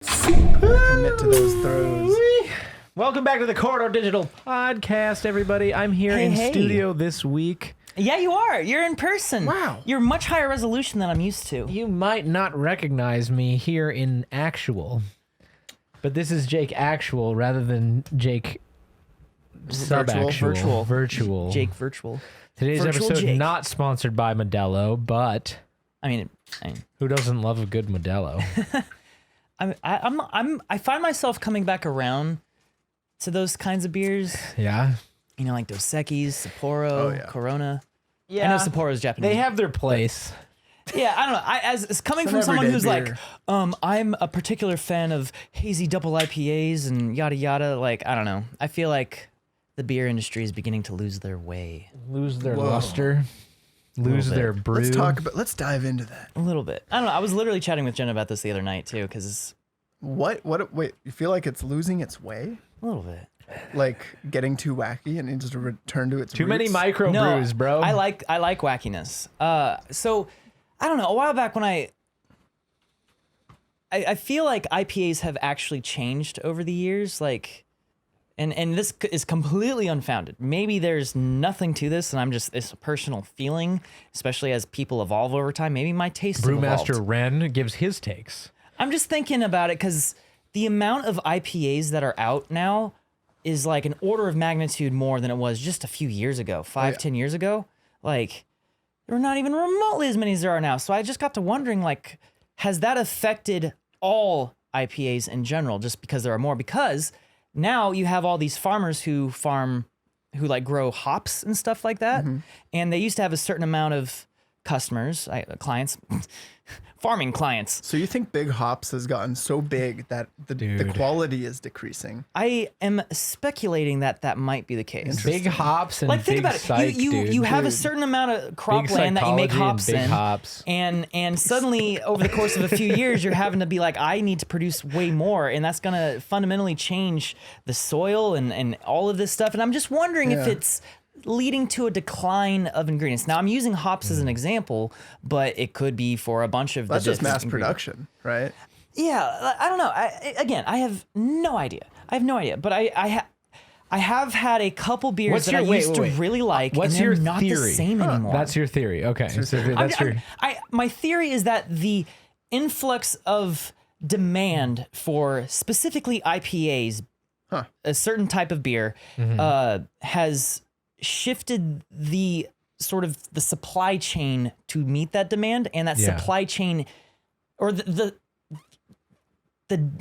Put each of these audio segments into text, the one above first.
Commit to those throws. Welcome back to the Corridor Digital Podcast, everybody. I'm here in studio this week. Yeah, you are. You're in person. Wow. You're much higher resolution than I'm used to. You might not recognize me here in actual, but this is Jake Actual rather than Jake Sub-Actual. Virtual. Jake Virtual. Today's Virtual episode Jake. not sponsored by Modelo, but I mean, who doesn't love a good Modelo? I find myself coming back around to those kinds of beers. Yeah. You know, like Dos Equis, Sapporo, Corona. Yeah. I know Sapporo is Japanese. They have their place. Yeah, I don't know. As coming It's from an someone who's everyday like, I'm a particular fan of hazy double IPAs and yada yada. Like, I don't know. I feel like the beer industry is beginning to lose their way Lose their luster. Lose their brew. Let's dive into that. a little bit. I don't know. I was literally chatting with Jen about this the other night too, because Wait, you feel like it's losing its way? a little bit. Like getting too wacky and it just return to its Too roots? many micro brews, bro. I like wackiness. So I don't know. A while back when I feel like IPAs have actually changed over the years. Like, and this is completely unfounded. Maybe there's nothing to this, and it's a personal feeling, especially as people evolve over time. Maybe my taste Brewmaster Wren gives his takes. I'm just thinking about it because the amount of IPAs that are out now is like an order of magnitude more than it was just a few years ago, 10 years ago. Like, there were not even remotely as many as there are now. So I just got to wondering, like, has that affected all IPAs in general just because there are more? Because now you have all these farmers who like grow hops and stuff like that. Mm-hmm. And they used to have a certain amount of customers, clients, farming clients. So you think Big Hops has gotten so big that the quality is decreasing? I am speculating that might be the case. Big hops and Like, think big about it. psych, You have a certain amount of Big cropland that you make psychology and hops big in, hops. and suddenly over the course of a few years, you're having to be like, I need to produce way more, and that's gonna fundamentally change the soil and all of this stuff. And I'm just wondering if it's leading to a decline of ingredients. Now, I'm using hops as an example, but it could be for a bunch of That's the just mass production, right? Yeah, I don't know. I have no idea. But I have had a couple beers that I used to really like, What's and they're your not theory? the same anymore. That's your theory. Okay. My theory is that the influx of demand for specifically IPAs, a certain type of beer, has shifted the sort of the supply chain to meet that demand, and that supply chain, or the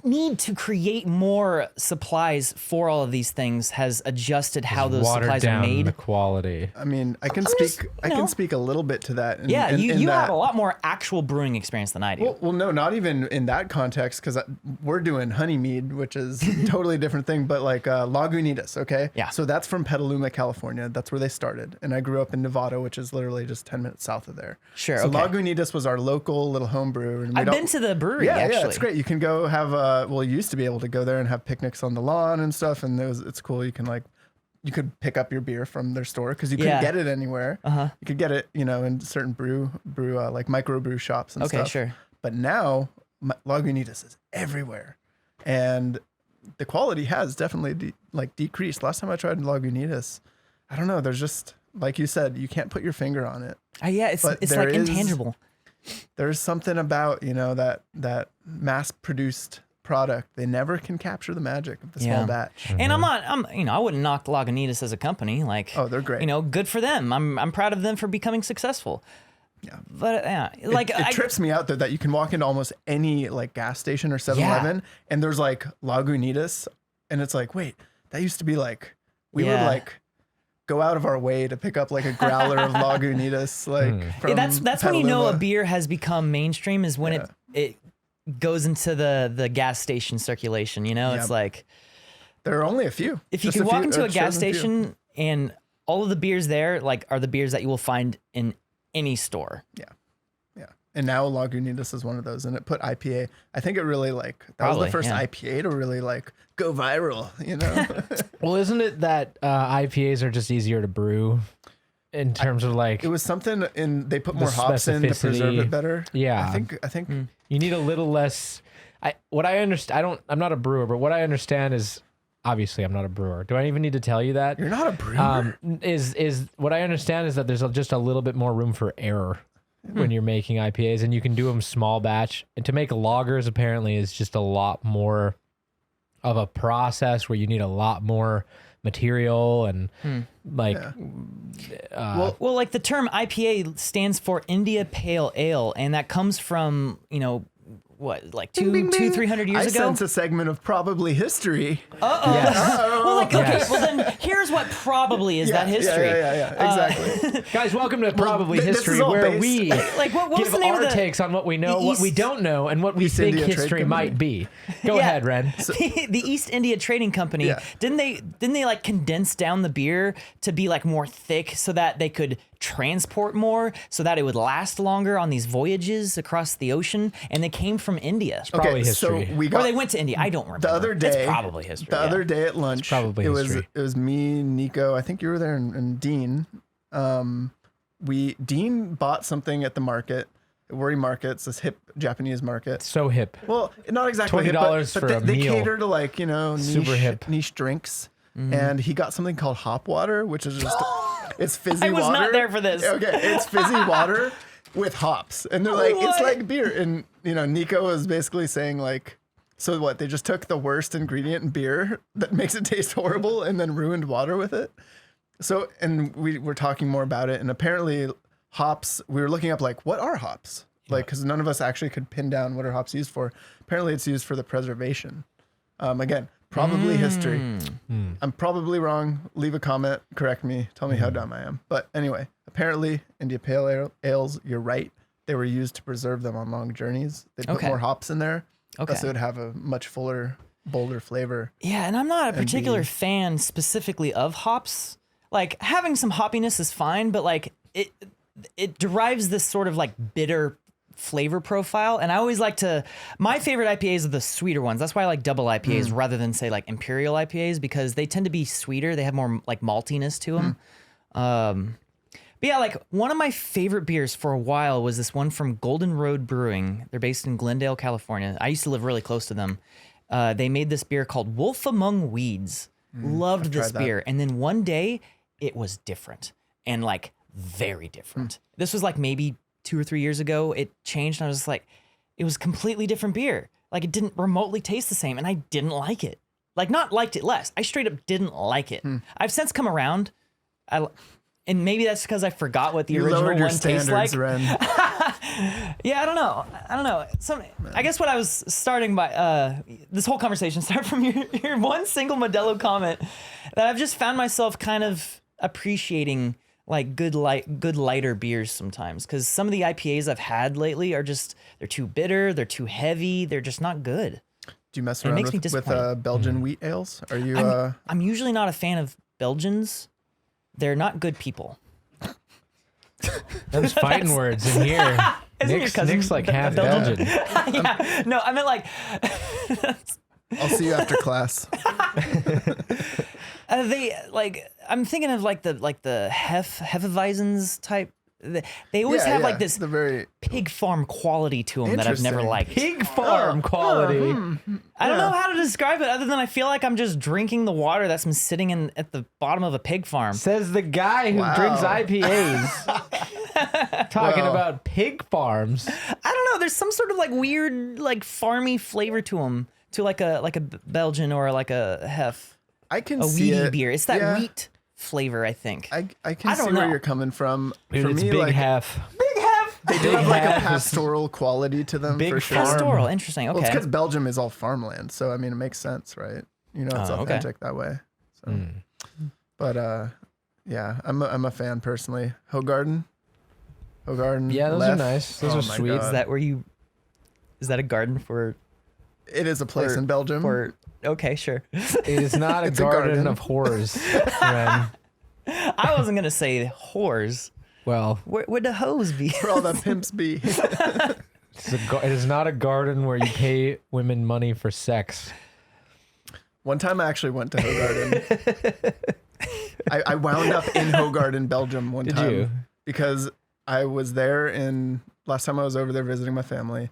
need to create more supplies for all of these things has adjusted how those supplies are made. The quality. I mean, I can speak a little bit to that. You have a lot more actual brewing experience than I do. Well, no, not even in that context, because we're doing honey mead, which is a totally different thing, but like Lagunitas, okay? Yeah. So that's from Petaluma, California. That's where they started. And I grew up in Nevada, which is literally just 10 minutes south of there. Sure, So okay. Lagunitas was our local little home brew. And I've been to the brewery, yeah, actually. Yeah, it's great. You can go have, you used to be able to go there and have picnics on the lawn and stuff. And it's cool. You could pick up your beer from their store because you couldn't get it anywhere. You could get it, in certain brew like microbrew shops and stuff. Okay, sure. But now Lagunitas is everywhere, and the quality has definitely decreased. Last time I tried Lagunitas, I don't know. There's just, like you said, you can't put your finger on it. It's like intangible. There's something about that mass produced product. They never can capture the magic of the small batch. And I wouldn't knock Lagunitas as a company. Like, oh, they're great. Good for them. I'm proud of them for becoming successful. Yeah. But it trips me out though that you can walk into almost any like gas station or 7-Eleven and there's like Lagunitas, and it's like, wait, that used to be like, we would like go out of our way to pick up like a growler of Lagunitas. From that's when you know a beer has become mainstream, is when it goes into the gas station circulation. It's like, there are only a few. If you can walk into a gas station and all of the beers there are the beers that you will find in any store. Yeah. And now Lagunitas is one of those, and it put IPA. I think it really was the first IPA to really go viral, Well, isn't it that IPAs are just easier to brew in terms of like, it was something they put more hops in to preserve it better. Yeah. I think you need a little less. what I understand, I'm not a brewer, but what I understand is, obviously I'm not a brewer. Do I even need to tell you that? You're not a brewer? Is what I understand is that there's just a little bit more room for error when you're making IPAs, and you can do them small batch. And to make lagers apparently is just a lot more of a process where you need a lot more material and well, like the term IPA stands for India Pale Ale, and that comes from, what, like 300 years I ago? sense a segment of probably history. Yes. Well, like, okay, Yes. well then here's what probably is that history. Yeah, exactly. Guys, welcome to Probably this History, is all where based- we Like, what was give the name our of the takes on what we know, what we East- don't know, and what we East think India Trade history Company. might be. Go Yeah. ahead, Wren. the East India Trading Company? Yeah. Didn't they like condense down the beer to be like more thick so that they could transport more, so that it would last longer on these voyages across the ocean? And they came from India. Probably so history. we Or got they went to India. I don't remember. the other day. It's probably history. The other day at lunch, probably it history. was me, Nico. I think you were there, and Dean. Dean bought something at the market, Worry Markets, this hip Japanese market. So hip. Well, not exactly hip, $20 but for they, a they meal. cater to like Super hip. niche drinks. And he got something called hop water, which is just it's fizzy I was water. not there for this. Okay, it's fizzy water with hops, and they're like, it's What? like beer. And Nico was basically saying like, so what? They just took the worst ingredient in beer that makes it taste horrible, and then ruined water with it. So, and we were talking more about it, and apparently hops. We were looking up like, what are hops? Like, because none of us actually could pin down what are hops used for. Apparently, it's used for the preservation. Again, probably history. I'm probably wrong. Leave a comment, correct me, tell me how dumb I am. But anyway, apparently India Pale Ales, you're right. They were used to preserve them on long journeys. They put Okay. more hops in there. Okay. So it would have a much fuller, bolder flavor. Yeah, and I'm not a particular be- fan specifically of hops. Like, having some hoppiness is fine, but like it derives this sort of like bitter flavor profile. And I always like my favorite IPAs are the sweeter ones. That's why I like double IPAs rather than say like imperial IPAs, because they tend to be sweeter. They have more like maltiness to them. But yeah, like one of my favorite beers for a while was this one from Golden Road Brewing. They're based in Glendale, California. I used to live really close to them. They made this beer called Wolf Among Weeds. Loved this tried that. beer. And then one day it was different, and like very different. This was like maybe 2 or 3 years ago. It changed, and I was just like, it was completely different beer. Like, it didn't remotely taste the same, and I didn't like it. Like, not liked it less. I straight up didn't like it. I've since come around. And maybe that's because I forgot what the You original lowered your one tastes standards, like. Ren. Yeah, I don't know. I guess what I was starting by, this whole conversation started from your one single Modelo comment that I've just found myself kind of appreciating, like good lighter beers sometimes, because some of the IPAs I've had lately are just, they're too bitter, they're too heavy, they're just not good. Do you mess It around makes me with disappointed. Belgian wheat ales? Are you? I'm usually not a fan of Belgians. They're not good people. Those fighting words in here. Isn't your cousin Nick's like half Belgian? Belgian. Yeah, no, I meant like, I'll see you after class. they like, I'm thinking of like the Hefeweizens type. They always have like this The very pig farm quality to them that I've never Interesting. liked. Pig farm quality. I don't know how to describe it other than I feel like I'm just drinking the water that's been sitting at the bottom of a pig farm. Says the guy who Wow. drinks IPAs. Talking Well. about pig farms. I don't know. There's some sort of like weird, like farmy flavor to them, to like a Belgian or like a Hef, I can a see wheaty it. beer. It's that Yeah. wheat flavor, I think. I can I don't see where know. you're coming from. Dude, For it's me, big like half. Big Hef. they do Big have like a half is- pastoral quality to them Big for sure. farm. Pastoral. Interesting. Well, it's Okay. because Belgium is all farmland, so I mean it makes sense, right? It's Oh, okay. authentic that way. So, but yeah, I'm a fan personally. Hogarden. Yeah, those are Left. nice. Those Oh are my sweet. God. Is that where you? Is that a garden for? It is a place in Belgium. Okay, sure. It is not a It's a garden garden. of horrors, Ren. I wasn't gonna say whores. Well, Where would the hose be? Where all the pimps be. it is not a garden where you pay women money for sex. One time I actually went to Hogarden. I wound up in Hogarden, Belgium one Did time. you? Because I was there last time I was over there visiting my family.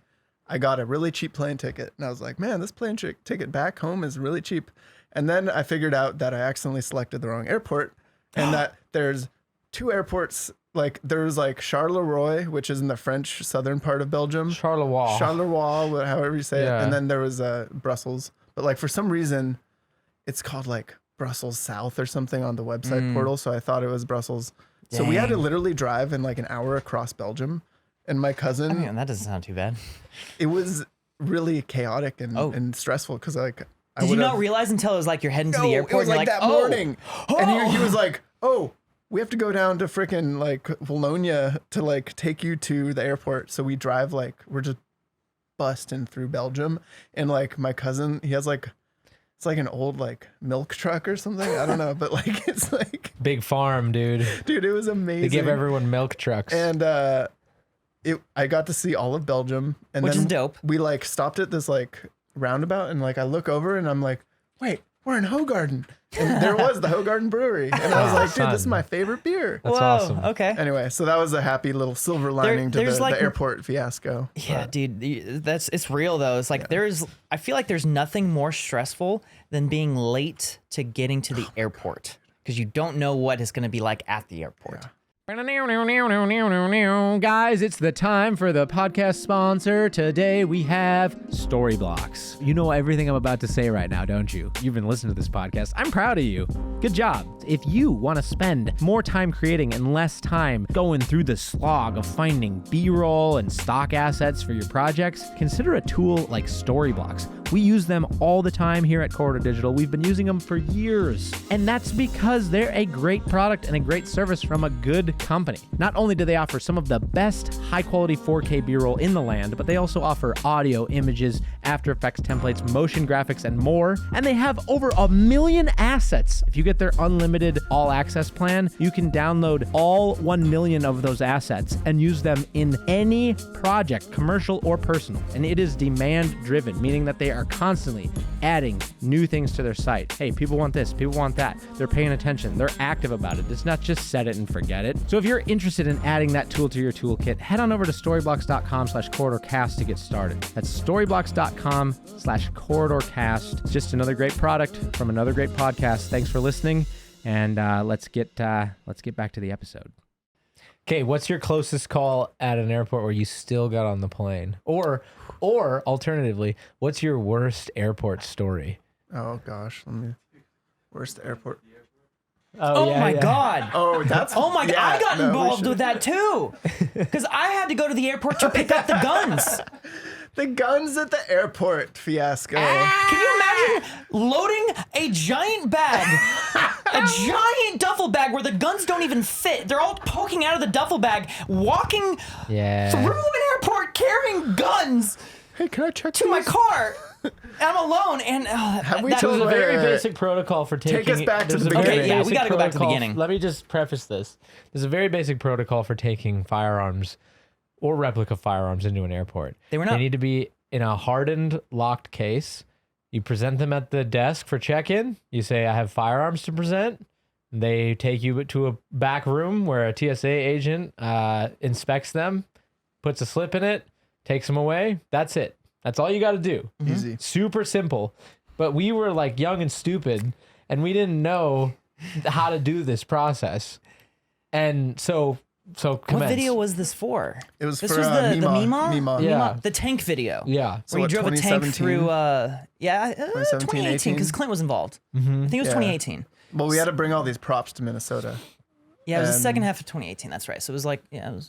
I got a really cheap plane ticket, and I was like, man, this plane ticket back home is really cheap. And then I figured out that I accidentally selected the wrong airport, and that there's 2 airports. Like there's like Charleroi, which is in the French southern part of Belgium. Charleroi, however you say it. And then there was Brussels. But like for some reason, it's called like Brussels South or something on the website portal. So I thought it was Brussels. Dang. So we had to literally drive in like an hour across Belgium. And my cousin. I mean, that doesn't sound too bad. It was really chaotic and stressful because like. Did you not realize until it was like you're heading to the airport? It was like that morning. And he was like, oh, we have to go down to freaking like Wallonia to like take you to the airport. So we drive like, we're just busting through Belgium. And like my cousin, he has like, it's like an old like milk truck or something. I don't know, but like it's like. Big farm, dude. Dude, it was amazing. They give everyone milk trucks. And I got to see all of Belgium. And which then is dope. We like stopped at this like roundabout and like I look over and I'm like, wait, we're in Hoegaarden. And there was the Hoegaarden Brewery. And I was like, dude, this is my favorite beer. That's awesome. Okay. Anyway, so that was a happy little silver lining to the airport fiasco. Yeah, dude, it's real though. It's like I feel like there's nothing more stressful than being late to getting to the airport because you don't know what it's going to be like at the airport. Yeah. Guys, it's the time for the podcast sponsor. Today we have Storyblocks. You know everything I'm about to say right now, don't you? You've been listening to this podcast. I'm proud of you. Good job. If you want to spend more time creating and less time going through the slog of finding B-roll and stock assets for your projects, consider a tool like Storyblocks. We use them all the time here at Corridor Digital. We've been using them for years. And that's because they're a great product and a great service from a good company. Not only do they offer some of the best high-quality 4K B-roll in the land, but they also offer audio, images, After Effects templates, motion graphics, and more. And they have over 1 million assets. If you get their unlimited all-access plan, you can download all 1 million of those assets and use them in any project, commercial or personal. And it is demand-driven, meaning that they are constantly adding new things to their site. Hey, people want this, people want that. They're paying attention. They're active about it. It's not just set it and forget it. So if you're interested in adding that tool to your toolkit, head on over to storyblocks.com/corridorcast to get started. That's storyblocks.com/corridorcast. It's just another great product from another great podcast. Thanks for listening, and let's get back to the episode. Okay, what's your closest call at an airport where you still got on the plane? Or alternatively, what's your worst airport story? Oh gosh, worst airport. Oh my God. Oh, that's. Oh my God. I got involved with that too. Because I had to go to the airport to pick up the guns. The guns at the airport fiasco. Can you imagine loading a giant bag, a giant duffel bag where the guns don't even fit? They're all poking out of the duffel bag, walking through an airport carrying guns. Hey, can I check to my car? I'm alone, and that was a very basic protocol for taking. Take us back to the beginning. Okay, yeah, we got to go back to the beginning. Let me just preface this. There's a very basic protocol for taking firearms or replica firearms into an airport. They need to be in a hardened, locked case. You present them at the desk for check-in. You say, I have firearms to present. They take you to a back room where a TSA agent inspects them, puts a slip in it, takes them away. That's it. That's all you got to do. Easy. Super simple. But we were like young and stupid, and we didn't know how to do this process. And so commence. What video was this for? It was this for was the Mima? Yeah. Mima? The tank video. Yeah. So where you drove a tank through 2018 because Clint was involved. Mm-hmm. I think it was 2018. Well, we had to bring all these props to Minnesota. Yeah, it was the second half of 2018. That's right. So it was like, 3-4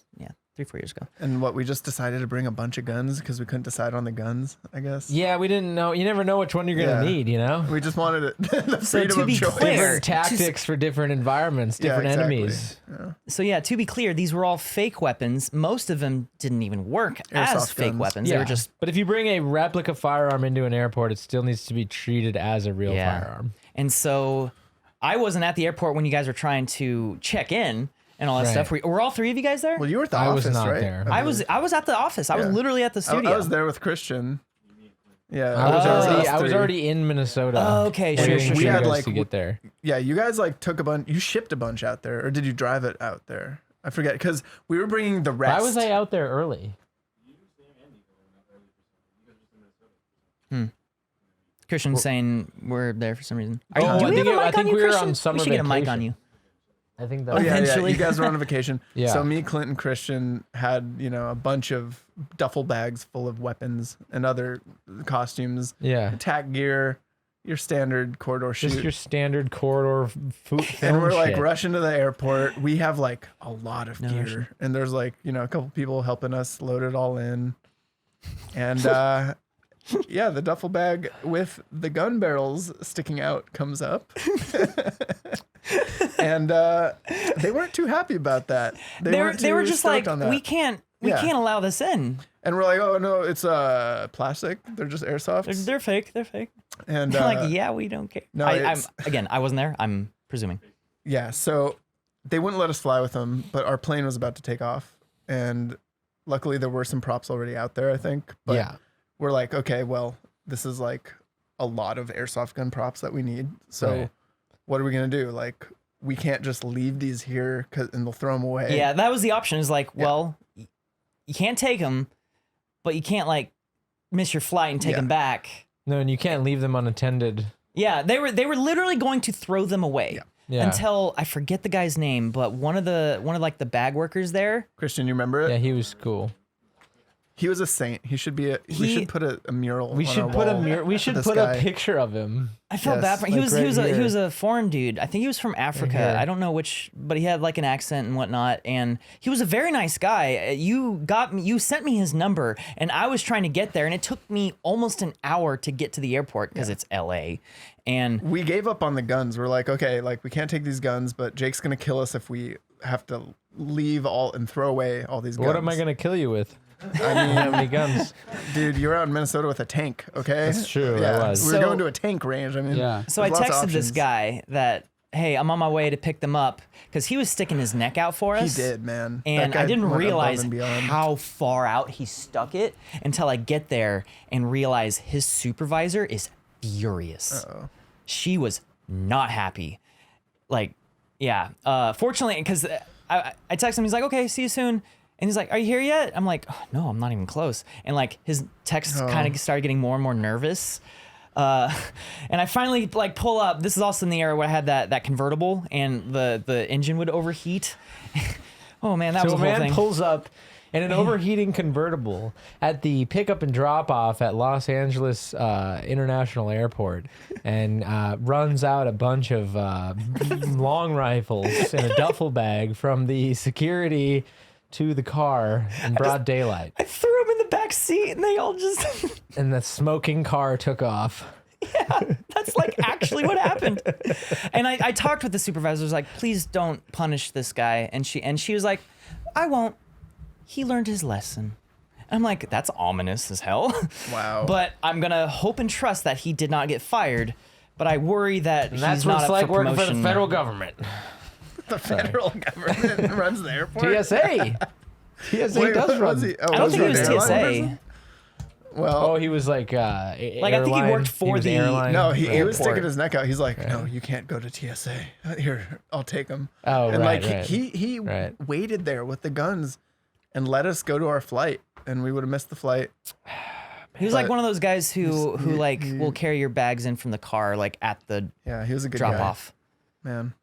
years ago. And we just decided to bring a bunch of guns because we couldn't decide on the guns, I guess. Yeah, we didn't know. You never know which one you're going to need, you know? We just wanted it. The freedom of choice. Different tactics for different environments, different enemies. Yeah. So to be clear, these were all fake weapons. Most of them didn't even work as fake weapons. Yeah. They were just. But if you bring a replica firearm into an airport, it still needs to be treated as a real firearm. And so I wasn't at the airport when you guys were trying to check in. And all that stuff. Were all three of you guys there? Well, you were at the office, was not right? there. I was at the office. I was literally at the studio. I was there with Christian. Yeah, I was already in Minnesota. Oh, okay, sure. We had to get there. Yeah, you guys took a bunch. You shipped a bunch out there, or did you drive it out there? I forget because we were bringing the rest. Why was I out there early? Christian's saying we're there for some reason. Oh, Do I we have think a it- I mic think on you, we were Christian? on summer We should get a mic on vacation. you. I think Oh that. yeah, Eventually. you guys were on a vacation. Yeah. So me, Clint, and Christian had a bunch of duffel bags full of weapons and other costumes, Yeah. attack gear, your standard corridor shoot. Just your standard corridor food. And we're like shit. rushing to the airport. We have like a lot of No gear, rushing. and there's like a couple people helping us load it all in. And yeah, the duffel bag with the gun barrels sticking out comes up. And they weren't too happy about that. They weren't were too just stoked like, on that. we can't Yeah. allow this in. And we're like, oh no, it's plastic. They're just airsoft. They're fake. They're fake. And They're like, yeah, we don't care. no, I'm again, I wasn't there. I'm presuming. yeah, so they wouldn't let us fly with them, but our plane was about to take off, and luckily there were some props already out there, I think. But Yeah. we're like, okay, well, this is like a lot of airsoft gun props that we need. So Right. what are we gonna do? Like, we can't just leave these here and they'll throw them away. Yeah, that was the option. Is like, well, you can't take them, but you can't like miss your flight and take Yeah. them back. No, and you can't leave them unattended. Yeah, they were literally going to throw them away. Yeah. Yeah. Until I forget the guy's name, but one of like the bag workers there. Christian, you remember it? Yeah, he was cool. He was a saint. He should be. We He- should put a mural. We on should our put a wall mirror. We for should this put guy. a picture of him. I felt Yes, bad for him. like He was right he here. was a foreign dude. I think he was from Africa. here. I don't know which, but he had like an accent and whatnot. And he was a very nice guy. You sent me his number, and I was trying to get there, and it took me almost an hour to get to the airport because it's L.A. And We gave up on the guns. We're like, okay, like we can't take these guns, but Jake's gonna kill us if we have to leave all and throw away all these guns. What am I gonna kill you with? I mean, How many guns? dude, you're out in Minnesota with a tank, okay? That's true, I Yeah, was. we were So- going to a tank range. I mean, Yeah. so I there's lots of texted this options. guy that, hey, I'm on my way to pick them up because he was sticking his neck out for He us. did, man. That And guy I didn't went above realize and beyond. how far out he stuck it until I get there and realize his supervisor is furious. Uh-oh. She was not happy. Like, yeah. Fortunately, because I texted him, he's like, okay, see you soon. And he's like, are you here yet? I'm like, oh, no, I'm not even close. And like his texts kind of started getting more and more nervous. And I finally like pull up. This is also in the era where I had that convertible and the engine would overheat. Oh man, that So was a a whole man thing. pulls up in an overheating convertible at the pickup and drop off at Los Angeles International Airport and runs out a bunch of long rifles in a duffel bag from the security to the car in broad daylight. I threw him in the back seat and they all just And the smoking car took off. that's like actually what happened. And I talked with the supervisor, I was like, please don't punish this guy. And she was like, I won't. He learned his lesson. I'm like, that's ominous as hell. Wow. But I'm gonna hope and trust that he did not get fired. But I worry that And that's he's what not it's up like for working promotion. for the federal government. the federal government runs the airport. TSA. TSA Wait, does what run. was he? Oh, I don't was think he an was airline TSA. person? Well, Oh, he was like I think he worked for the- no, he was airport. sticking his neck out. He's like, no, you can't go to TSA. Here, I'll take him. Oh, and right, like right. he Right. waited there with the guns and let us go to our flight, and we would have missed the flight. He was like But one of those guys who like he- will carry your bags in from the car like at the Yeah, he was a good drop guy, off. man.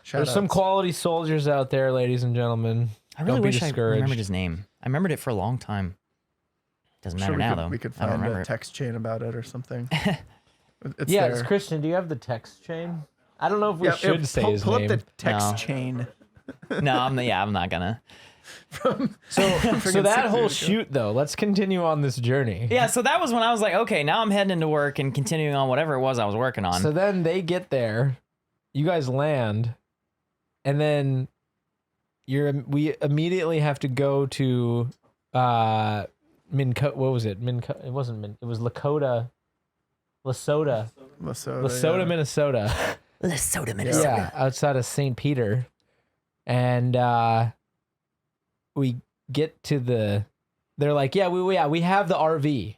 Shout There's some outs. quality soldiers out there, ladies and gentlemen. I really Don't be wish I discouraged. remembered his name. I remembered it for a long time. Doesn't matter Sure, now though. we could I don't find remember a it. text chain about it or something. It's Yeah, there. it's Christian. Do you have the text chain? I don't know if we Yeah, should say his pull name. up the text No. chain. No, I'm not gonna. So Friggin' that 6 whole years ago. shoot, though, let's continue on this journey. Yeah, so that was when I was like, okay, now I'm heading into work and continuing on whatever it was I was working on. So then they get there, you guys land, and then we immediately have to go to what was it? It wasn't Min. It was Lakota. Lesotho, Lesotho, Minnesota. Minnesota, Minnesota. Yeah, outside of St. Peter. And we get to they're like, yeah, we have the RV.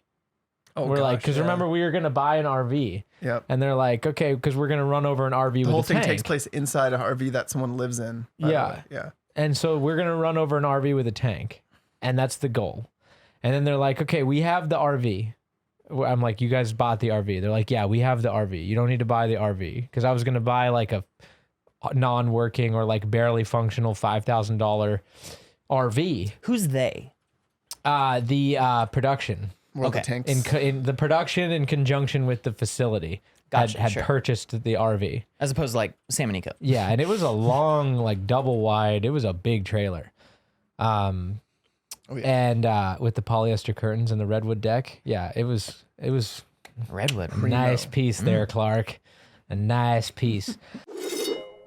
Oh, We're like, because yeah. remember, we were going to buy an RV. Yep. And they're like, okay, because we're going to run over an RV The with whole a thing tank. takes place inside a RV that someone lives in. by the Yeah. way. Yeah. And so we're going to run over an RV with a tank. And that's the goal. And then they're like, okay, we have the RV. I'm like, you guys bought the RV. They're like, yeah, we have the RV. You don't need to buy the RV. Because I was going to buy like a non-working or like barely functional $5,000 RV. Who's they? The production. World of Tanks. In the production in conjunction with the facility had purchased the RV. As opposed to like Sam and Nico. Yeah, and it was a long, like double wide. It was a big trailer. And with the polyester curtains and the redwood deck. Yeah, it was Redwood. a nice piece there, Clark. A nice piece.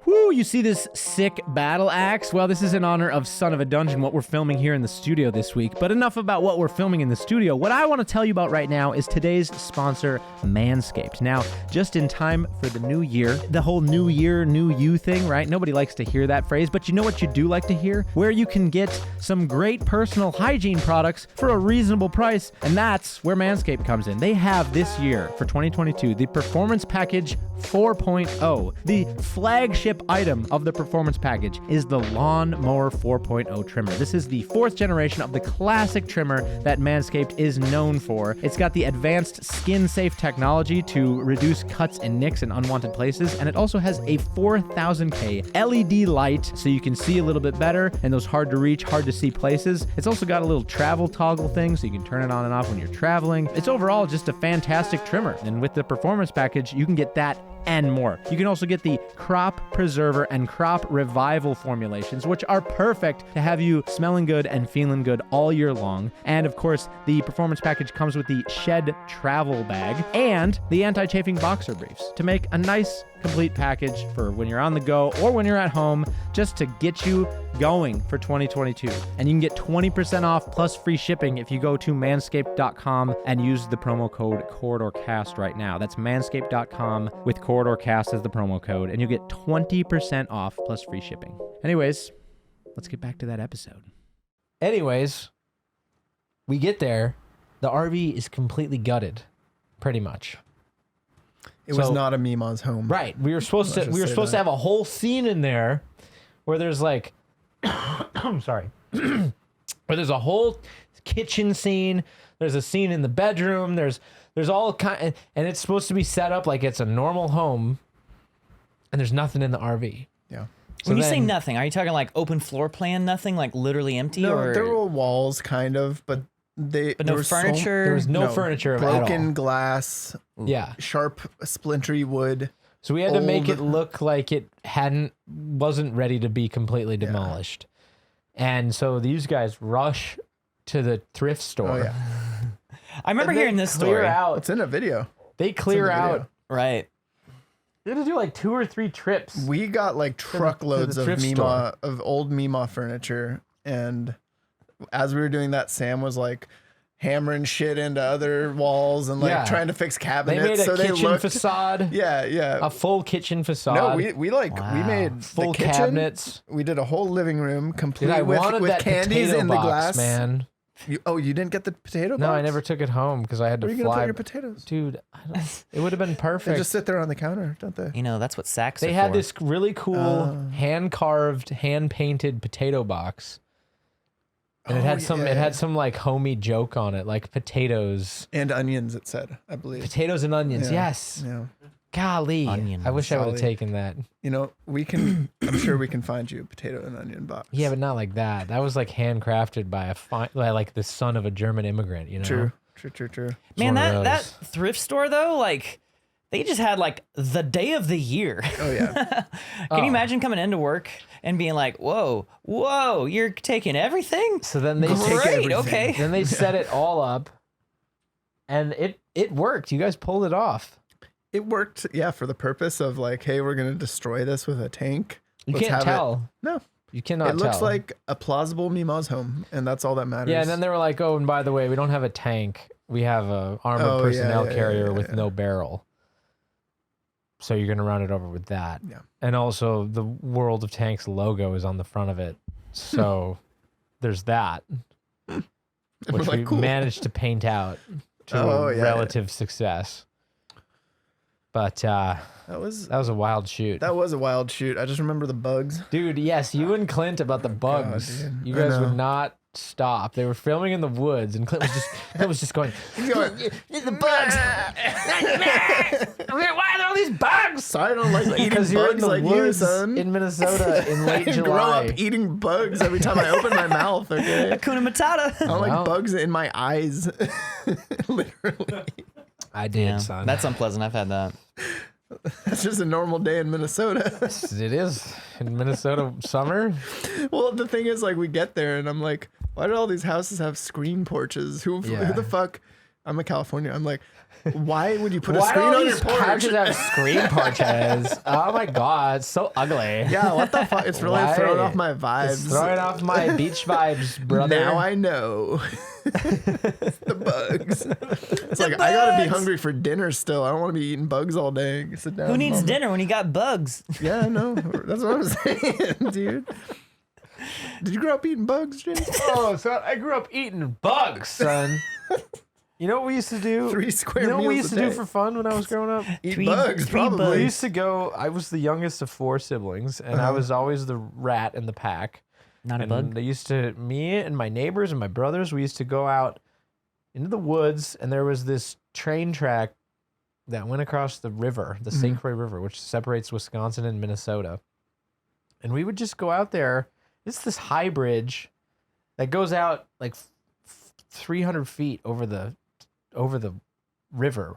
Woo, you see this sick battle axe? Well, this is in honor of Son of a Dungeon, what we're filming here in the studio this week. But enough about what we're filming in the studio. What I want to tell you about right now is today's sponsor, Manscaped. Now, just in time for the new year, the whole new year, new you thing, right? Nobody likes to hear that phrase, but you know what you do like to hear? Where you can get some great personal hygiene products for a reasonable price, and that's where Manscaped comes in. They have this year, for 2022, the Performance Package 4.0. The flagship item of the Performance Package is the Lawn Mower 4.0 trimmer. This is the 4th generation of the classic trimmer that Manscaped is known for. It's got the advanced skin-safe technology to reduce cuts and nicks in unwanted places, and it also has a 4000K LED light so you can see a little bit better in those hard-to-reach, hard-to-see places. It's also got a little travel toggle thing so you can turn it on and off when you're traveling. It's overall just a fantastic trimmer, and with the Performance Package, you can get that and more. You can also get the Crop Preserver and Crop Revival formulations, which are perfect to have you smelling good and feeling good all year long. And of course, the Performance Package comes with the Shed Travel Bag and the Anti-Chafing Boxer Briefs to make a nice complete package for when you're on the go or when you're at home, just to get you going for 2022. And you can get 20% off plus free shipping if you go to manscaped.com and use the promo code CorridorCast right now. That's manscaped.com with CorridorCast as the promo code, and you get 20% off plus free shipping. Anyways, let's get back to that episode. Anyways, we get there. The RV is completely gutted, pretty much. It was not a Mima's home. Right. We were supposed to have a whole scene in there where there's like I'm sorry. Where there's a whole kitchen scene, there's a scene in the bedroom, there's all kind, and it's supposed to be set up like it's a normal home, and there's nothing in the RV. Yeah. So when you say nothing, are you talking like open floor plan, nothing, like literally empty? No, or? there were walls kind of, but no furniture. There was no furniture at all. Broken glass. Yeah. Sharp, splintery wood. So we had to make it look like it wasn't ready to be completely demolished. Yeah. And so these guys rush to the thrift store. Oh, yeah. I remember hearing this story. It's in a video. They clear out. Right. They had to do like 2 or 3 trips. We got like truckloads of old Mima furniture, and as we were doing that, Sam was like hammering shit into other walls and like trying to fix cabinets. They made a kitchen facade. Yeah. A full kitchen facade. No, we made full the kitchen, cabinets. We did a whole living room complete with that candies in the box, glass. Man. You didn't get the potato box? No, I never took it home because I had to fly. Where are you going to put your potatoes? Dude, it would have been perfect. They just sit there on the counter, don't they? You know, that's what sacks are They had for. this really cool hand-carved, hand-painted potato box. And it had some like homey joke on it, like potatoes. And onions, it said, I believe. Potatoes and onions, yes. Yeah. Golly. Onions. I wish I would have taken that. You know, I'm sure we can find you a potato and onion box. Yeah, but not like that. That was like handcrafted by like the son of a German immigrant, you know? True. Man, that thrift store though, like they just had like the day of the year. Oh yeah. Can you imagine coming into work and being like, whoa, you're taking everything? So then they take everything. Okay. Then they set it all up, and it worked. You guys pulled it off. It worked, for the purpose of like, hey, we're gonna destroy this with a tank. You can't tell. No. You cannot tell. It looks like a plausible Mima's home, and that's all that matters. Yeah, and then they were like, oh, and by the way, we don't have a tank. We have a armored personnel carrier with no barrel. So you're going to run it over with that. Yeah. And also the World of Tanks logo is on the front of it. So there's that, which we managed to paint out to relative success. But that was a wild shoot. That was a wild shoot. I just remember the bugs. Dude, yes, you and Clint about the bugs. You guys would not stop. They were filming in the woods, and Clint was just going, He's going, the bugs. Why are there all these bugs? sorry, I don't like eating Because you're in bugs the like you, woods son. in Minnesota in late I grow July. up eating bugs every time I open my mouth. Okay, Hakuna Matata. I don't Well. like bugs in my eyes. Literally, I did, Yeah, son. that's unpleasant. I've had that. that's just a normal day in Minnesota. It is in Minnesota summer. Well, the thing is, like, we get there and I'm like, why do all these houses have screen porches? Who Yeah. the fuck? I'm a California. I'm like, why would you put a Why do screen all on your these porch? houses have screen porches? Oh my god, it's so ugly. Yeah, what the fuck? It's really Why? throwing off my vibes. It's throwing off my beach vibes, brother. Now I know. It's the bugs. It's like, I gotta be hungry for dinner still. I don't want to be eating bugs all day. Sit down. Who needs mama. dinner when you got bugs? Yeah, I know. That's what I'm saying, dude. Did you grow up eating bugs, James? Oh, son, I grew up eating bugs, son. You know what we used to do? 3 square You know what we meals used a to do day. for fun when I was growing up? Eat Three- bugs, three probably. bugs. We used to go. I was the youngest of 4 siblings, and I was always the rat in the pack. Not a And bug. they used to, me and my neighbors and my brothers, we used to go out into the woods, and there was this train track that went across the river, the St. Croix River, which separates Wisconsin and Minnesota. And we would just go out there. It's this high bridge that goes out like 300 feet over the river.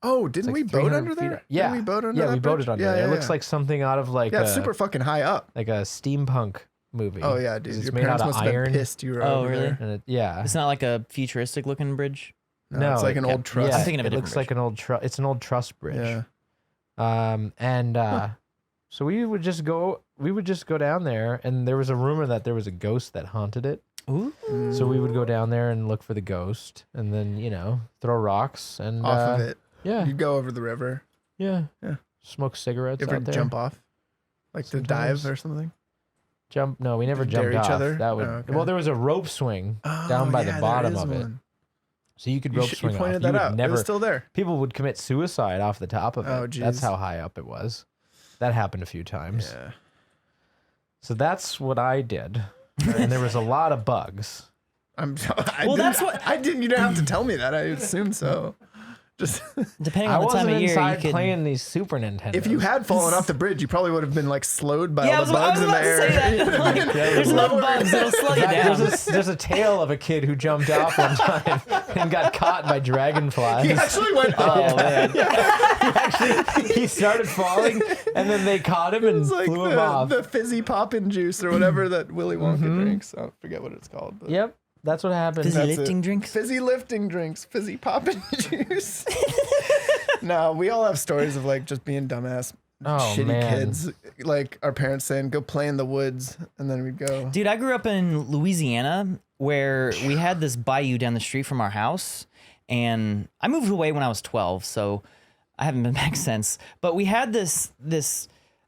Oh, It's didn't like we boat 300 under feet there? up. Yeah. Didn't we boat under Yeah, that we boated bridge? under Yeah, there. yeah, It looks yeah. like something out of like Yeah, it's super fucking high up. like a steampunk movie. Oh yeah, dude. 'Cause it's Your made out parents of must have iron. been pissed you were Oh, over really? there. And yeah. It's not like a futuristic looking bridge. No, it's like an old truss. Yeah, I'm thinking of a it different looks like an old truss. It's an old truss bridge. Yeah. So we would just go down there, and there was a rumor that there was a ghost that haunted it. Ooh. So we would go down there and look for the ghost, and then throw rocks and Off of it. Yeah, You'd go over the river. yeah, Yeah. Smoke cigarettes You ever out there. jump off? Like to dive Sometimes. or something? Jump? No, we never Dare jumped each off. other? That would. Oh, okay. Well, there was a rope swing down Oh, by yeah, the there bottom is of it, one. so you could You rope sh- swing you off. pointed You that would out. It never. was still there. People would commit suicide off the top of it. Oh, That's geez. how high up it was. That happened a few times. Yeah. So that's what I did. And there was a lot of bugs. That's what- I didn't. You didn't have to tell me that. I assumed so. Just Depending I on the time wasn't of year, you inside could. playing these Super Nintendos. if you had fallen off the bridge, you probably would have been like slowed by Yeah, I all was, the I bugs was in the about to air. say that. Like, there's enough bugs that'll slow you down. There's a tale of a kid who jumped off one time and got caught by dragonflies. He actually went up. Oh man. He started falling, and then they caught him and It's like flew him off. the fizzy poppin' juice or whatever that Willy Wonka drinks. I forget what it's called. But Yep, that's what happened. Fizzy that's lifting it. drinks. Fizzy lifting drinks. Fizzy poppin' juice. No, we all have stories of like just being dumbass, Oh, shitty man. kids. Like our parents saying, "Go play in the woods," and then we'd go. Dude, I grew up in Louisiana where we had this bayou down the street from our house, and I moved away when I was 12, so I haven't been back since. But we had this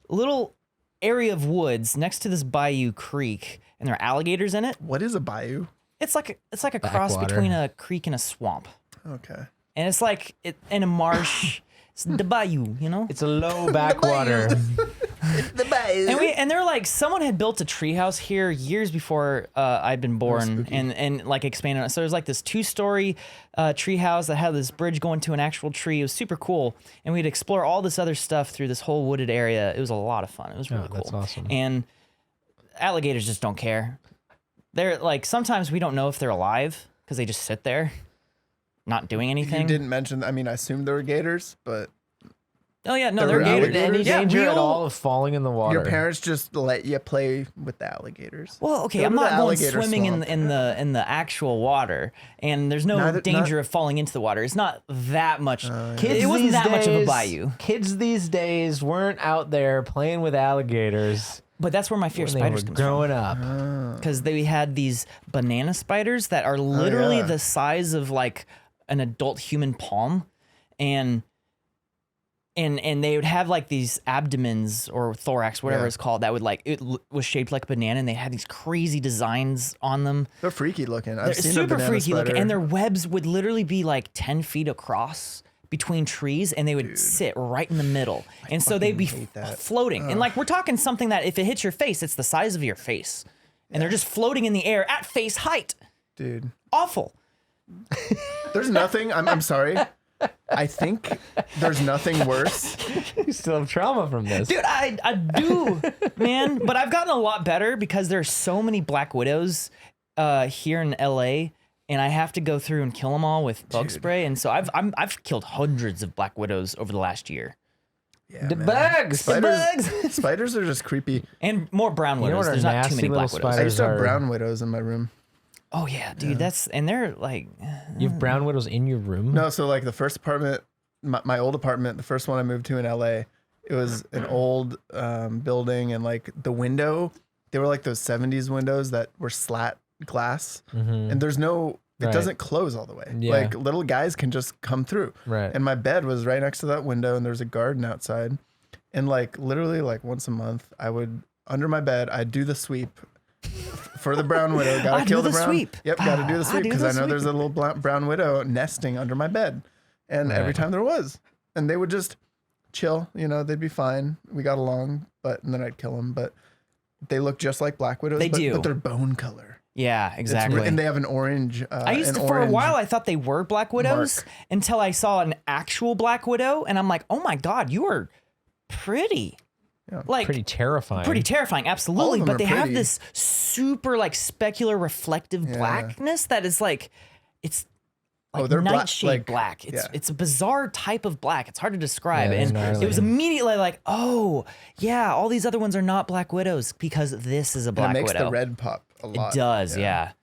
little area of woods next to this bayou creek, and there are alligators in it. What is a bayou? It's like a cross Backwater. between a creek and a swamp, Okay. and it's like in a marsh. It's the bayou, you know. It's a low backwater. The bayou. And they're like, someone had built a treehouse here years before I'd been born, and like expanded on it. So there's like this 2-story treehouse that had this bridge going to an actual tree. It was super cool, and we'd explore all this other stuff through this whole wooded area. It was a lot of fun. It was really cool. That's awesome. And alligators just don't care. They're like, sometimes we don't know if they're alive because they just sit there, not doing anything. You didn't mention. I mean, I assumed there were gators, but Oh yeah, no, There they're were gators. Any Yeah, danger we at all- all of falling in the water? your parents just let you play with the alligators. Well, okay, Go I'm to the not going alligator swimming swamp. in the actual water, and there's no Neither- danger not- of falling into the water. It's not that much. Kids It wasn't these that much of a days- bayou, Kids these days weren't out there playing with alligators but that's where my fear of when they spiders were comes from. growing up. Because they had these banana spiders that are literally yeah. the size of like an adult human palm, and they would have like these abdomens or thorax, whatever Yeah. it's called, that would like was shaped like a banana, and they had these crazy designs on them. They're freaky looking. I've They're seen a super banana freaky looking, spider. and their webs would literally be like 10 feet across between trees, and they would sit right in the middle, and so they'd be hate that. floating. And like, we're talking something that if it hits your face, it's the size of your face, and they're just floating in the air at face height. Dude. Awful. There's nothing. I'm sorry. I think there's nothing worse. You still have trauma from this. Dude, I do, man. But I've gotten a lot better because there's so many Black Widows here in LA, and I have to go through and kill them all with bug spray. And so I've killed hundreds of Black Widows over the last year. Yeah, The man. bugs. Spiders are just creepy. And more brown You know widows. what There's are not too many nasty Black little Widows. I used to have are- brown widows in my room. Oh yeah, dude. And they're like, You have brown widows in your room? No, so like the first apartment, my old apartment, the first one I moved to in LA, it was an old building, and like the window, they were like those 70s windows that were slat glass, and there's no, it Right. doesn't close all the way. Yeah. Like little guys can just come through. Right. And my bed was right next to that window, and there's a garden outside. And like literally like once a month, I would, under my bed, I'd do the sweep for the brown widow. Gotta I kill do the the brown. sweep. Yep, gotta do the sweep do because the I know sweep. there's a little brown widow nesting under my bed. And every Right. time there was, and they would just chill, you know, they'd be fine. We got along, and then I'd kill them. But they look just like black widows. They do. But they're bone color. yeah, It's exactly. and they have an orange. I used to, for a while, I thought they were Black Widows mark. until I saw an actual Black Widow, and I'm like, oh my God, you are pretty. Yeah. Like, Pretty terrifying. pretty terrifying, absolutely. them But are they have pretty. this super like specular reflective Yeah. blackness that is like, it's like they're black- nightshade like- black. It's yeah. it's a bizarre type of black. It's hard to describe. Yeah, And gnarly. it was immediately like, oh yeah, all these other ones are not Black Widows because this is a And Black it makes Widow. the red pop a It lot. does, yeah.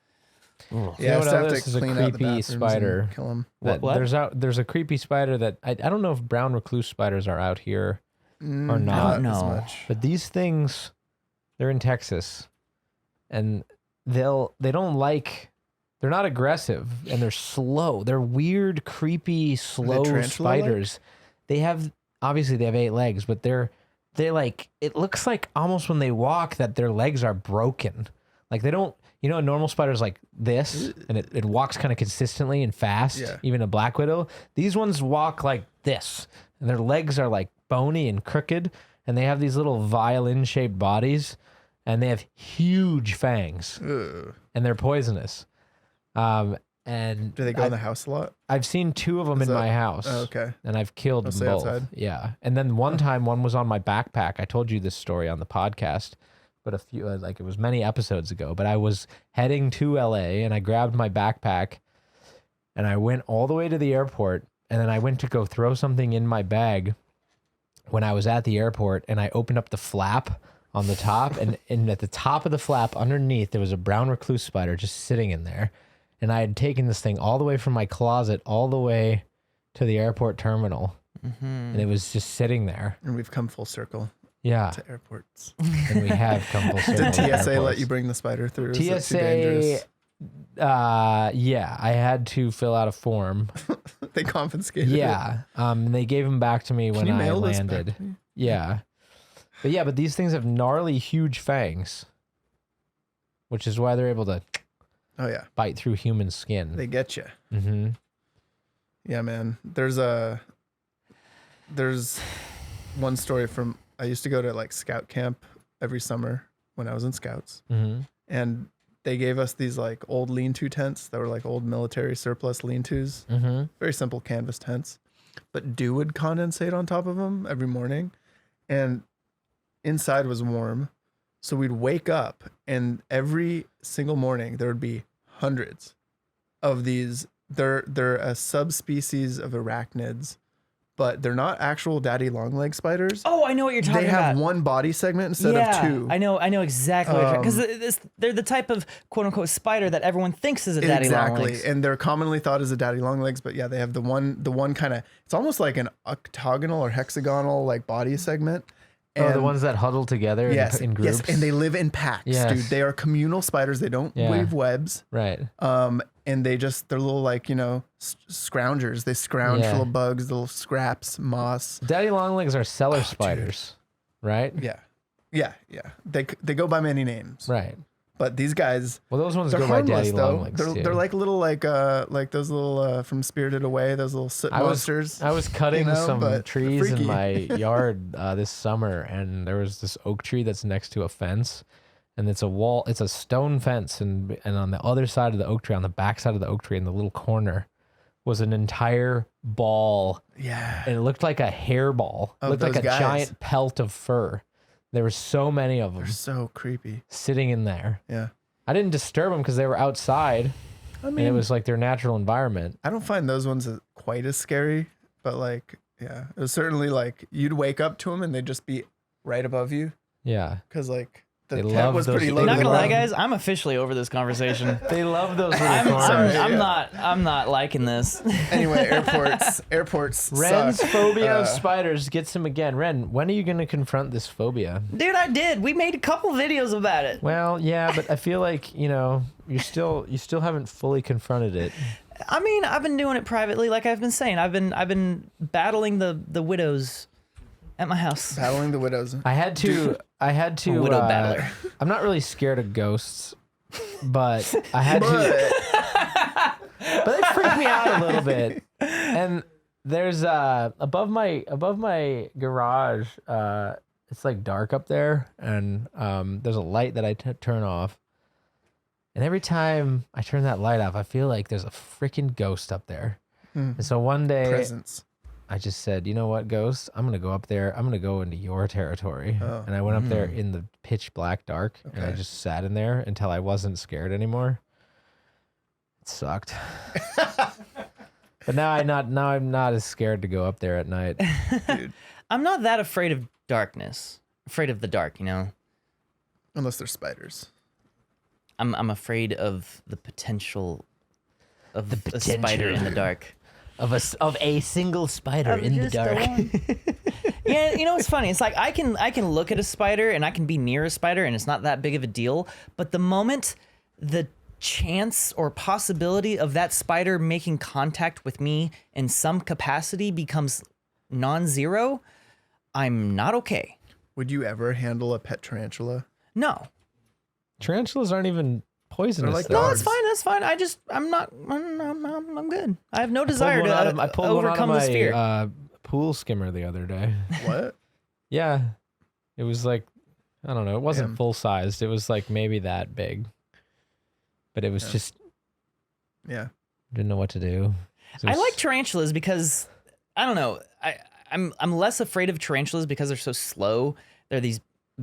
You know Yeah, I what still have else to is a clean out the creepy bathrooms and spider? kill them. That- There's a creepy spider that I don't know if brown recluse spiders are out here or I not. don't as know. much. But these things, they're in Texas, and they're not aggressive, and they're slow. They're weird, creepy, slow tarantula-like? spiders. They have 8 legs, but they're like, it looks like almost when they walk that their legs are broken. Like they don't, a normal spider's like this, and it walks kind of consistently and fast. Yeah. Even a black widow. These ones walk like this, and their legs are like bony and crooked, and they have these little violin-shaped bodies, and they have huge fangs, Ugh. and they're poisonous. And Do they go in the house a lot? I've seen 2 of them in that- my house. Oh, okay. And I've killed them Mostly both. outside? Yeah. And then one time, one was on my backpack. I told you this story on the podcast, but it was many episodes ago. But I was heading to LA, and I grabbed my backpack, and I went all the way to the airport, and then I went to go throw something in my bag when I was at the airport, and I opened up the flap on the top, and at the top of the flap underneath, there was a brown recluse spider just sitting in there. And I had taken this thing all the way from my closet all the way to the airport terminal, and it was just sitting there. And we've come full circle Yeah, to airports. and we have come full circle. Did to TSA let airports. you bring the spider through? Is that too TSA, dangerous? yeah, I had to fill out a form. They confiscated it. Yeah, they gave them back to me when you I mail this landed. back to me? Yeah, but these things have gnarly, huge fangs, which is why they're able to Oh yeah, bite through human skin. they get you. Mm-hmm. Yeah, man. There's one story from, I used to go to like scout camp every summer when I was in scouts, Mm-hmm. and they gave us these like old lean-to tents that were like old military surplus lean-tos, Mm-hmm. very simple canvas tents, but dew would condensate on top of them every morning, and inside was warm. So we'd wake up, and every single morning there would be hundreds of these. They're a subspecies of arachnids, but they're not actual daddy longleg spiders. Oh, I know what you're talking They have about. one body segment instead of 2. I know exactly what you're because they're the type of quote unquote spider that everyone thinks is a daddy long legs. And they're commonly thought as a daddy long legs, but yeah, they have the one kind of, it's almost like an octagonal or hexagonal like body segment. Oh, the And- ones that huddle together in groups. Yes, and they live in packs, Yes. dude. They are communal spiders. They don't Yeah. weave webs. Right. And they're little like, scroungers. They scrounge Yeah. little bugs, little scraps, moss. Daddy longlegs are cellar Oh, spiders, right? Yeah. Yeah. They go by many names. Right. But these guys, Well, those ones they're go by harmless daddy though. longlegs They're, too. they're like little like those little from Spirited Away, those little soot monsters. I was cutting some but trees in freaky. my yard this summer, and there was this oak tree that's next to a fence, and it's a wall. It's a stone fence, and on the other side of the oak tree, on the back side of the oak tree, in the little corner, was an entire ball. Yeah. And it looked like a hairball. It Of looked like those a guys. giant pelt of fur. There were so many of them They're so creepy. sitting in there. Yeah. I didn't disturb them because they were outside, I and mean, it was like their natural environment. I don't find those ones quite as scary, but like, yeah, it was certainly like you'd wake up to them and they'd just be right above you Yeah. because like the They tent love was those pretty things. low. Not to the gonna lie, ground. guys. I'm officially over this conversation. They love those little I'm corners. yeah. not liking this. Anyway, airports. Ren's suck. phobia of spiders gets him again. Ren, when are you going to confront this phobia? Dude, I did. We made a couple videos about it. Well, yeah, but I feel like, you still haven't fully confronted it. I mean, I've been doing it privately, like I've been saying. I've been battling the widows at my house. Battling the widows. I had to Widow battler. I'm not really scared of ghosts, but I had to but they freak me out a little bit. And there's above my garage, it's like dark up there, and there's a light that I turn off. And every time I turn that light off, I feel like there's a freaking ghost up there. And so one day Presence. I just said, you know what, ghost? I'm going to go up there. I'm going to go into your territory. Oh. And I went up there in the pitch black dark, and I Okay. just sat in there until I wasn't scared anymore. It sucked. But now I'm not as scared to go up there at night. Dude. I'm not that afraid of darkness. Afraid of the dark, you know? Unless they're spiders. I'm afraid of the potential of a spider potential. in the dark. Of a single spider in the dark. Yeah, you know what's funny? It's like I can look at a spider and I can be near a spider and it's not that big of a deal. But the moment the chance or possibility of that spider making contact with me in some capacity becomes non-zero, I'm not okay. Would you ever handle a pet tarantula? No. Tarantulas aren't even poisonous. like though. No, dogs. that's fine. I'm good. I have no desire I to pulled one out of overcome this fear. my pool skimmer the other day. What? Yeah. It was like, I don't know. It wasn't Damn. full sized. It was like maybe that big. But it was Yeah. just, Yeah. didn't know what to do. It I was- like tarantulas because I don't know. I'm less afraid of tarantulas because they're so slow. They're these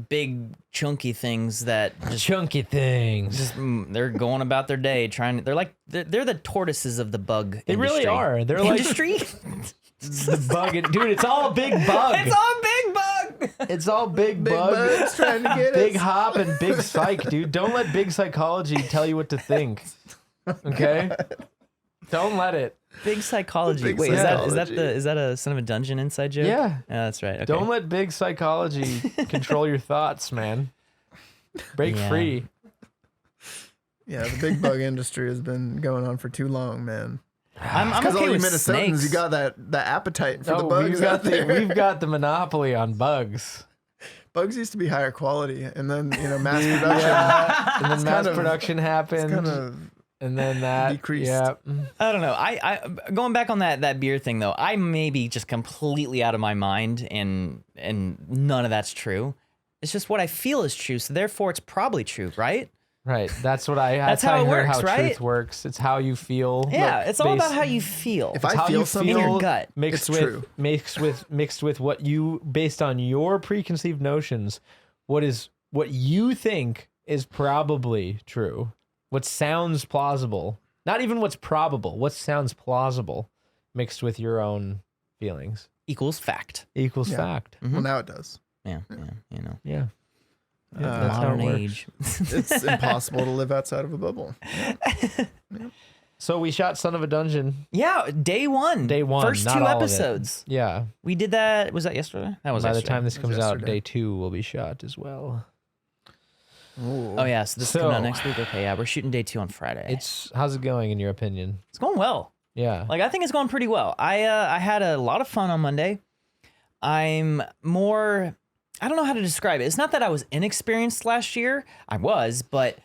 big chunky things that just chunky things. they're going about their day trying. They're the tortoises of the bug. They really industry. are. They're like Industry. the bug. Dude, it's all a big bug. It's all big bug. It's all big Big bug. bugs trying to get Big us. hop and big psych, dude. Don't let big psychology tell you what to think. Okay? Don't let it. Big psychology. Big Wait, psychology. is that a Son of a Dungeon inside joke? Yeah. That's right. Okay. Don't let big psychology control your thoughts, man. Break Yeah. free. Yeah, the big bug industry has been going on for too long, man. I'm Because okay all you with Minnesotans, snakes. you got that appetite for the Oh, bugs out there. we've got the monopoly on bugs. Bugs used to be higher quality, and then mass production And then mass kind of- production happened. kind of and then that decreased. Yeah. I don't know. I going back on that beer thing though. I may be just completely out of my mind, and none of that's true. It's just what I feel is true. So therefore, it's probably true, right? Right. That's what I. That's how how I it heard works, how right? truth works. It's how you feel. Yeah, it's all about based- how you feel. If It's I how feel you something, in your gut. mixed It's true. mixed with what you, based on your preconceived notions, what you think is probably true, what sounds plausible, not even what's probable, what sounds plausible, mixed with your own feelings equals fact. equals Yeah. fact. well, now it does. Yeah, you know. Yeah. That's how it Modern works. age. It's impossible to live outside of a bubble. So we shot Son of a Dungeon. Yeah, day one. Day one, First not two all of it. episodes. Yeah. We did that. Was that yesterday? That was By the yesterday. time this It was comes out, yesterday. day 2 will be shot as well. Oh yeah, so this is coming out So- next week. Okay, yeah, we're shooting day 2 on Friday. How's it going in your opinion? It's going well. Yeah. Like I think it's going pretty well. I had a lot of fun on Monday. I'm more. I don't know how to describe it. It's not that I was inexperienced last year. I was, but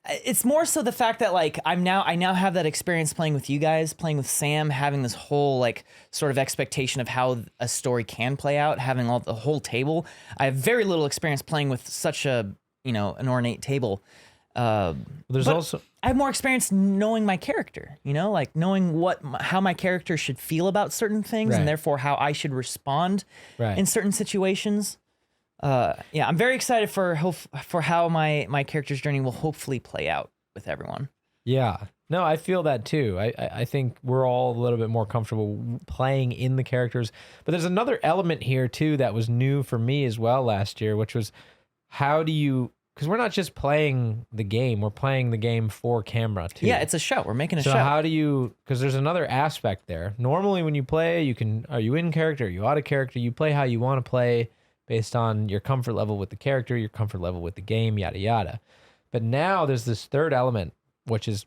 it's more so the fact that like I now have that experience playing with you guys, playing with Sam, having this whole like sort of expectation of how a story can play out, having the whole table. I have very little experience playing with such an ornate table. There's also I have more experience knowing my character, like knowing how my character should feel about certain things, Right. and therefore how I should respond Right. in certain situations. I'm very excited for how my character's journey will hopefully play out with everyone. Yeah. No, I feel that too. I think we're all a little bit more comfortable playing in the characters. But there's another element here too that was new for me as well last year, which was because we're not just playing the game, we're playing the game for camera too. Yeah, it's a show. We're making a So show. how do you, because there's another aspect there. Normally when you play, are you in character, are you out of character? You play how you want to play based on your comfort level with the character, your comfort level with the game, yada, yada. But now there's this third element, which is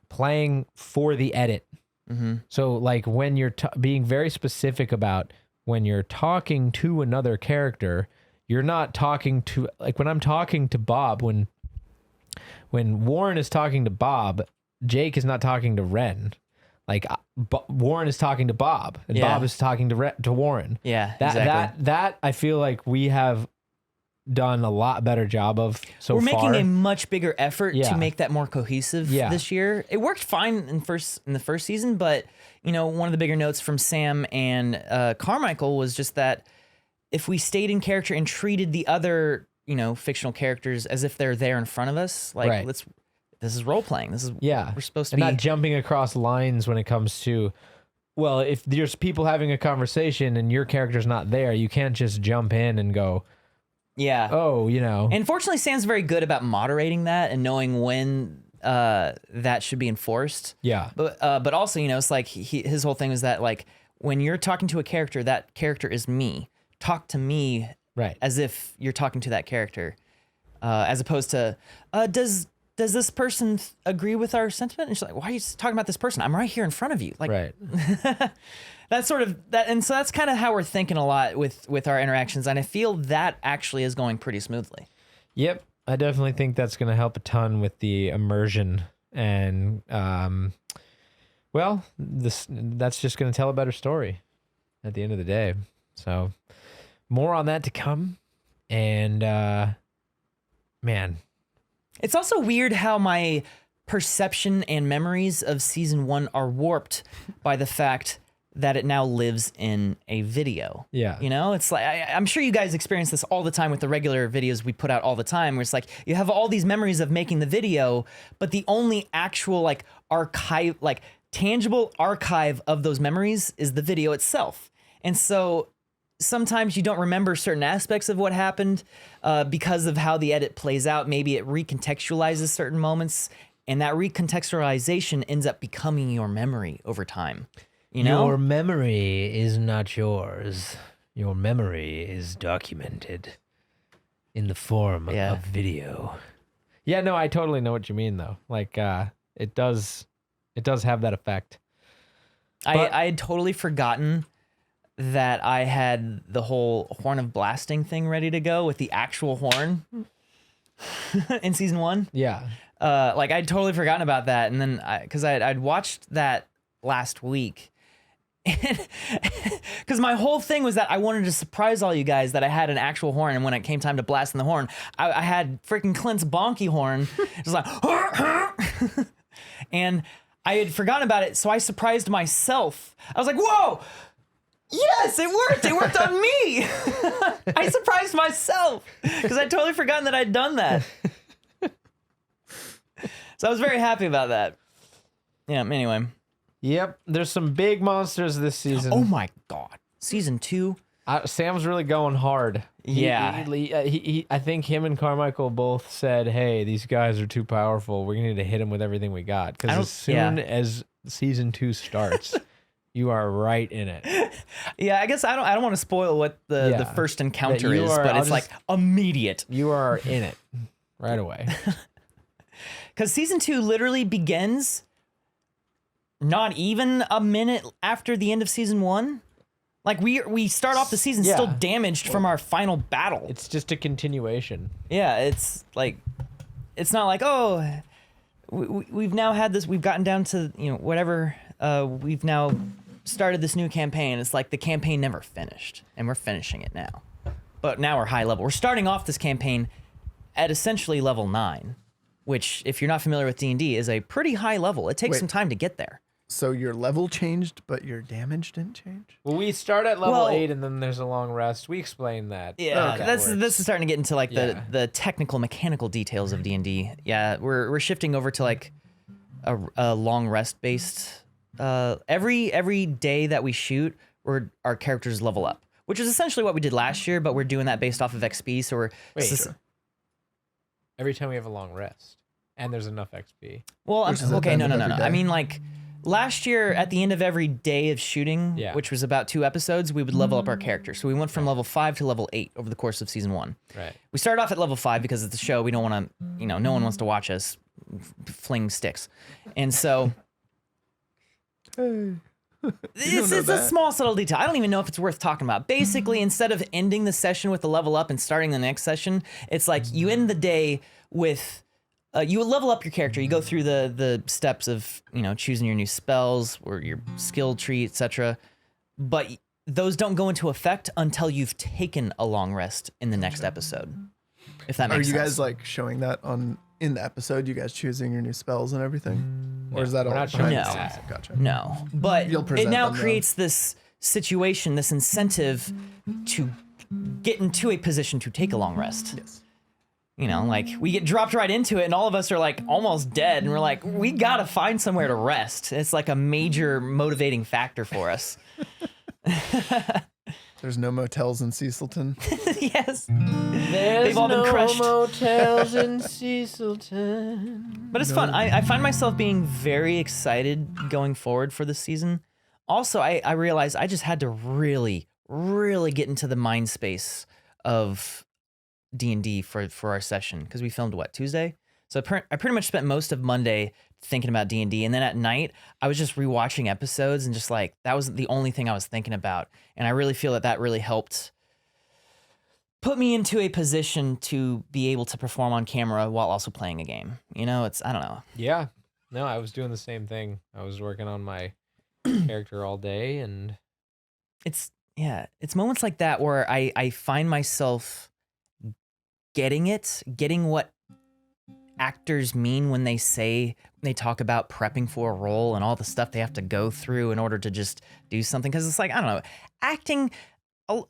playing for the edit. Mm-hmm. So like when you're being very specific about when you're talking to another character, you're not talking to, like when I'm talking to Bob, when Warren is talking to Bob, Jake is not talking to Wren. Like Warren is talking to Bob, and Yeah. Bob is talking to Warren. Yeah, That I feel like we have done a lot better job of so We're far. making a much bigger effort Yeah. to make that more cohesive Yeah. this year. It worked fine in the first season, but one of the bigger notes from Sam and Carmichael was just that if we stayed in character and treated the other fictional characters as if they're there in front of us, like Right. this is role playing. This is we're supposed to and be not jumping across lines when it comes to, well, if there's people having a conversation and your character's not there, you can't just jump in and go, yeah. oh, And fortunately, Sam's very good about moderating that and knowing when that should be enforced. Yeah. But also, it's like his whole thing is that like when you're talking to a character, that character is me. Talk to me Right. as if you're talking to that character, as opposed to does this person agree with our sentiment? And she's like, why are you talking about this person? I'm right here in front of you. Like, Right. that's sort of that. And so that's kind of how we're thinking a lot with our interactions. And I feel that actually is going pretty smoothly. Yep. I definitely think that's going to help a ton with the immersion. And, that's just going to tell a better story at the end of the day. So more on that to come. And, man. It's also weird how my perception and memories of season 1 are warped by the fact that it now lives in a video. Yeah. It's like, I'm sure you guys experience this all the time with the regular videos we put out all the time, where it's like you have all these memories of making the video, but the only actual like archive, like tangible archive of those memories is the video itself. And so sometimes you don't remember certain aspects of what happened because of how the edit plays out. Maybe it recontextualizes certain moments, and that recontextualization ends up becoming your memory over time. Your memory is not yours. Your memory is documented in the form of video. Yeah, no, I totally know what you mean though. Like it does have that effect. I had totally forgotten that I had the whole horn of blasting thing ready to go with the actual horn in season 1. Yeah. Like I'd totally forgotten about that. And then because I'd watched that last week, because my whole thing was that I wanted to surprise all you guys that I had an actual horn. And when it came time to blast in the horn, I had freaking Clint's bonky horn. It was like, and I had forgotten about it. So I surprised myself. I was like, whoa. Yes, it worked. It worked on me. I surprised myself because I'd totally forgotten that I'd done that. So I was very happy about that. Yeah, anyway. Yep, there's some big monsters this season. Oh my God. Season 2. Sam's really going hard. Yeah. I think him and Carmichael both said, hey, these guys are too powerful. We're going to need to hit them with everything we got. Because as soon as season 2 starts... You are right in it. Yeah, I guess I don't want to spoil what the first encounter is, but it's like immediate. You are in it right away. Because season 2 literally begins not even a minute after the end of season 1. Like we start off the season still damaged from our final battle. It's just a continuation. Yeah, it's like, it's not like, oh, we've now had this. We've gotten down to whatever. We've now started this new campaign. It's like the campaign never finished, and we're finishing it now. But now we're high level. We're starting off this campaign at essentially level 9, which, if you're not familiar with D&D, is a pretty high level. It takes some time to get there. So your level changed, but your damage didn't change? Well, we start at level 8, and then there's a long rest. We explained that. Yeah, this is starting to get into like the technical, mechanical details of D&D. Yeah, we're shifting over to like a long rest based. Every day that we shoot, our characters level up, which is essentially what we did last year, but we're doing that based off of XP. So we're every time we have a long rest, and there's enough XP. Well, no. I mean, like last year, at the end of every day of shooting, which was about 2 episodes, we would level up our characters. So we went from level 5 to level 8 over the course of season 1. Right. We started off at level 5 because it's the show. We don't want to, no one wants to watch us fling sticks, and so. It's a small subtle detail. I don't even know if it's worth talking about. Basically, instead of ending the session with the level up and starting the next session, it's like you end the day with you level up your character. You go through the steps of choosing your new spells or your skill tree, etc. But those don't go into effect until you've taken a long rest in the next episode. If that makes sense. Are you guys like showing that in the episode? You guys choosing your new spells and everything, or is that all? We're not showing No. that. Gotcha. No, but You'll it present now them, creates this situation, this incentive to get into a position to take a long rest. Yes. Like we get dropped right into it, and all of us are like almost dead, and we're like, we gotta find somewhere to rest. It's like a major motivating factor for us. There's no motels in Cecilton. Yes. There's They've all been crushed. motels in Cecilton. But it's fun. I find myself being very excited going forward for this season. Also, I realized I just had to really, really get into the mind space of D&D for our session, because we filmed Tuesday? So I pretty much spent most of Monday thinking about D&D, and then at night I was just rewatching episodes, and just like that was the only thing I was thinking about. And I really feel that really helped put me into a position to be able to perform on camera while also playing a game. I don't know. Yeah. No, I was doing the same thing. I was working on my character all day, and It's moments like that where I find myself getting what actors mean when they talk about prepping for a role and all the stuff they have to go through in order to just do something. Because it's like, I don't know, acting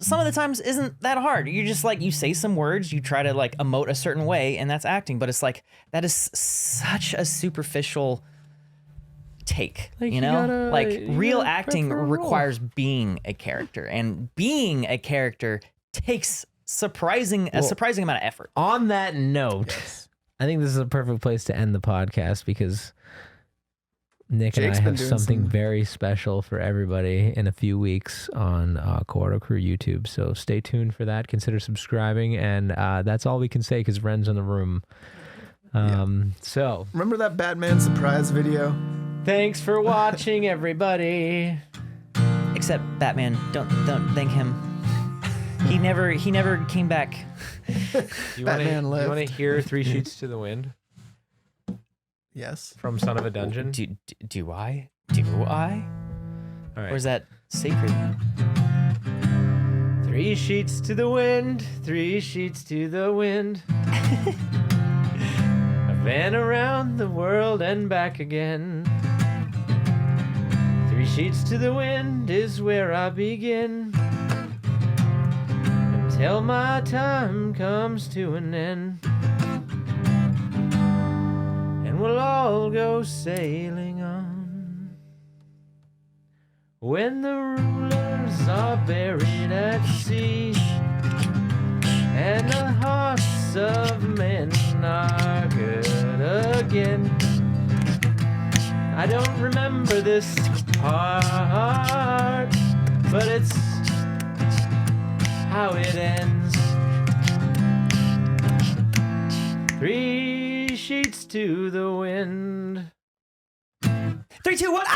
some of the times isn't that hard. You just like, you say some words, you try to like emote a certain way, and that's acting. But it's like, that is such a superficial take, Like, real acting requires being a character, and being a character takes a surprising amount of effort. on that note, I think this is a perfect place to end the podcast, because Nick Jake's and I been have doing something some- very special for everybody in a few weeks on Corridor Crew YouTube. So stay tuned for that. Consider subscribing, and that's all we can say because Wren's in the room. So Remember that Batman surprise video? thanks for watching, everybody. Except Batman, don't thank him. He never came back. You Batman want left. to hear 3 Sheets to the Wind Yes. from Son of a Dungeon? Do I? Do I? All right. Or is that sacred? 3 sheets to the wind, 3 sheets to the wind. I've been around the world and back again. 3 sheets to the wind is where I begin. Until my time comes to an end. And we'll all go sailing on. When the rulers are buried at sea, and the hearts of men are good again. I don't remember this part, but it's how it ends. 3 sheets to the wind. 3, 2, 1.